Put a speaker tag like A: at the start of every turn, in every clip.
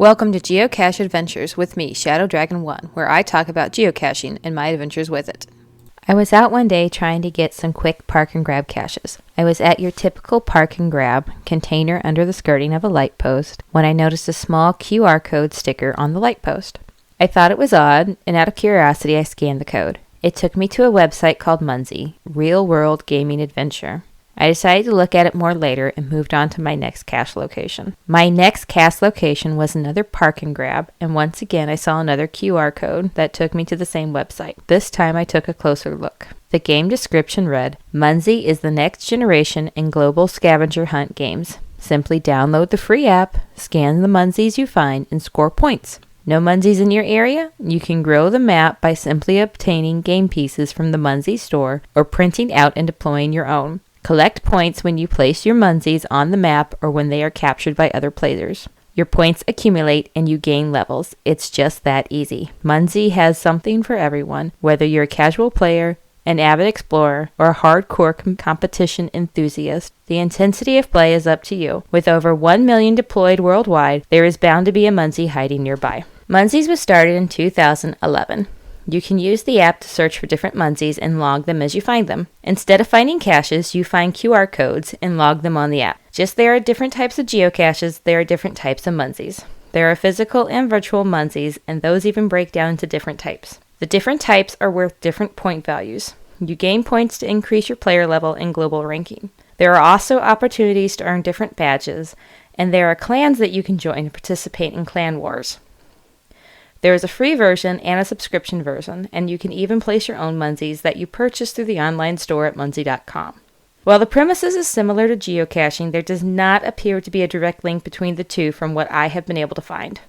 A: Welcome to Geocache Adventures with me, Shadow Dragon 1, where I talk about geocaching and my adventures with it. I was out one day trying to get some quick park and grab caches. I was at your typical park and grab container under the skirting of a light post when I noticed a small QR code sticker on the light post. I thought it was odd, and out of curiosity I scanned the code. It took me to a website called Munzee, Real World Gaming Adventure. I decided to look at it more later and moved on to my next cache location. My next cache location was another park and grab, and once again I saw another QR code that took me to the same website. This time I took a closer look. The game description read, Munzee is the next generation in global scavenger hunt games. Simply download the free app, scan the Munzees you find, and score points. No Munzees in your area? You can grow the map by simply obtaining game pieces from the Munzee store or printing out and deploying your own. Collect points when you place your Munzees on the map or when they are captured by other players. Your points accumulate and you gain levels. It's just that easy. Munzee has something for everyone, whether you're a casual player, an avid explorer, or a hardcore competition enthusiast. The intensity of play is up to you. With over 1 million deployed worldwide, there is bound to be a Munzee hiding nearby. Munzees was started in 2011. You can use the app to search for different Munzees and log them as you find them. Instead of finding caches, you find QR codes and log them on the app. Just there are different types of geocaches, there are different types of Munzees. There are physical and virtual Munzees, and those even break down into different types. The different types are worth different point values. You gain points to increase your player level and global ranking. There are also opportunities to earn different badges, and there are clans that you can join to participate in clan wars. There is a free version and a subscription version, and you can even place your own Munzees that you purchase through the online store at munzee.com. While the premises is similar to geocaching, there does not appear to be a direct link between the two from what I have been able to find.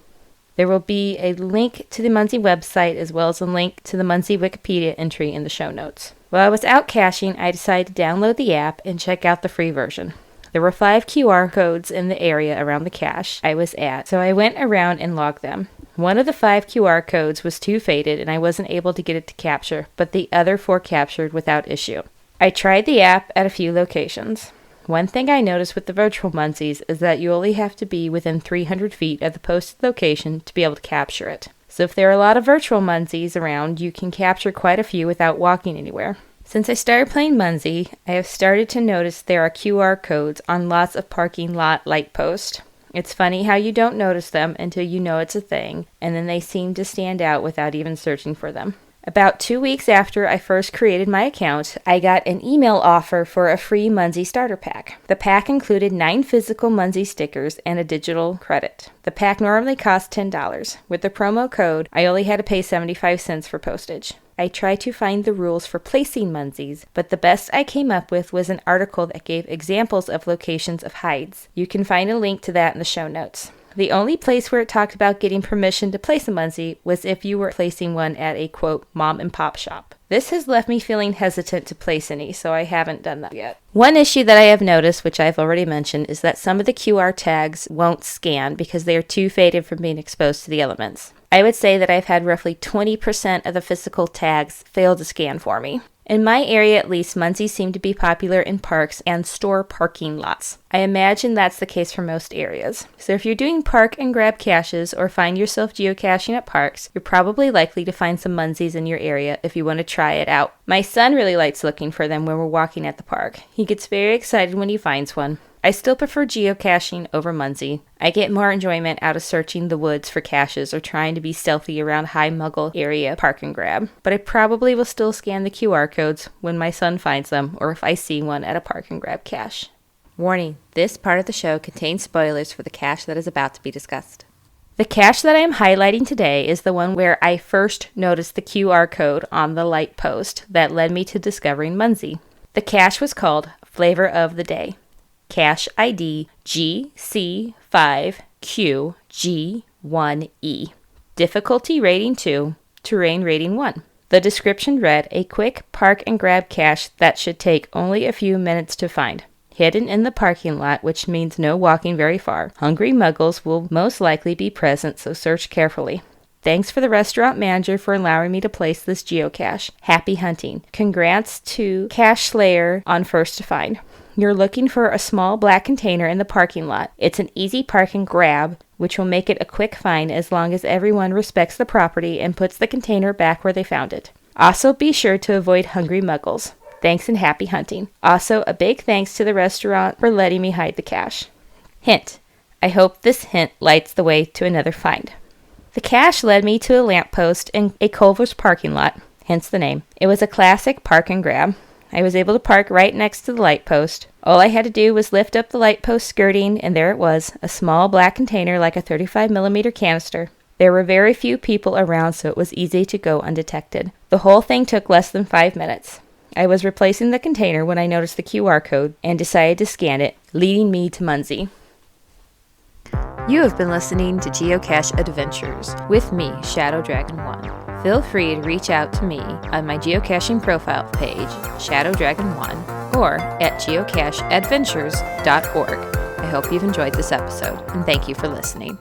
A: There will be a link to the Munzee website as well as a link to the Munzee Wikipedia entry in the show notes. While I was out caching, I decided to download the app and check out the free version. There were 5 QR codes in the area around the cache I was at, so I went around and logged them. One of the 5 QR codes was too faded and I wasn't able to get it to capture, but the other 4 captured without issue. I tried the app at a few locations. One thing I noticed with the virtual Munzees is that you only have to be within 300 feet of the posted location to be able to capture it. So if there are a lot of virtual Munzees around, you can capture quite a few without walking anywhere. Since I started playing Munzee, I have started to notice there are QR codes on lots of parking lot light posts. It's funny how you don't notice them until you know it's a thing, and then they seem to stand out without even searching for them. About 2 weeks after I first created my account, I got an email offer for a free Munzee starter pack. The pack included 9 physical Munzee stickers and a digital credit. The pack normally cost $10. With the promo code, I only had to pay 75 cents for postage. I tried to find the rules for placing Munzees, but the best I came up with was an article that gave examples of locations of hides. You can find a link to that in the show notes. The only place where it talked about getting permission to place a Munzee was if you were placing one at a, quote, mom and pop shop. This has left me feeling hesitant to place any, so I haven't done that yet. One issue that I have noticed, which I've already mentioned, is that some of the QR tags won't scan because they are too faded from being exposed to the elements. I would say that I've had roughly 20% of the physical tags fail to scan for me. In my area at least, Munzees seem to be popular in parks and store parking lots. I imagine that's the case for most areas. So if you're doing park and grab caches or find yourself geocaching at parks, you're probably likely to find some Munzees in your area if you want to try it out. My son really likes looking for them when we're walking at the park. He gets very excited when he finds one. I still prefer geocaching over Munzee. I get more enjoyment out of searching the woods for caches or trying to be stealthy around high muggle area park and grab, but I probably will still scan the QR codes when my son finds them or if I see one at a park and grab cache. Warning, this part of the show contains spoilers for the cache that is about to be discussed. The cache that I am highlighting today is the one where I first noticed the QR code on the light post that led me to discovering Munzee. The cache was called Flavor of the Day. Cache ID GC5QG1E. Difficulty rating 2, terrain rating 1. The description read, a quick park and grab cache that should take only a few minutes to find. Hidden in the parking lot, which means no walking very far. Hungry muggles will most likely be present, so search carefully. Thanks for the restaurant manager for allowing me to place this geocache. Happy hunting. Congrats to Cache Slayer on first to find. You're looking for a small black container in the parking lot. It's an easy park and grab which will make it a quick find as long as everyone respects the property and puts the container back where they found it. Also, be sure to avoid hungry muggles. Thanks and happy hunting. Also, a big thanks to the restaurant for letting me hide the cash. Hint. I hope this hint lights the way to another find. The cache led me to a lamppost in a Culver's parking lot, hence the name. It was a classic park and grab. I was able to park right next to the light post. All I had to do was lift up the light post skirting, and there it was, a small black container like a 35mm canister. There were very few people around, so it was easy to go undetected. The whole thing took less than 5 minutes. I was replacing the container when I noticed the QR code and decided to scan it, leading me to Muncie. You have been listening to Geocache Adventures with me, Shadow Dragon 1. Feel free to reach out to me on my geocaching profile page, Shadow Dragon 1, or at geocacheadventures.org. I hope you've enjoyed this episode, and thank you for listening.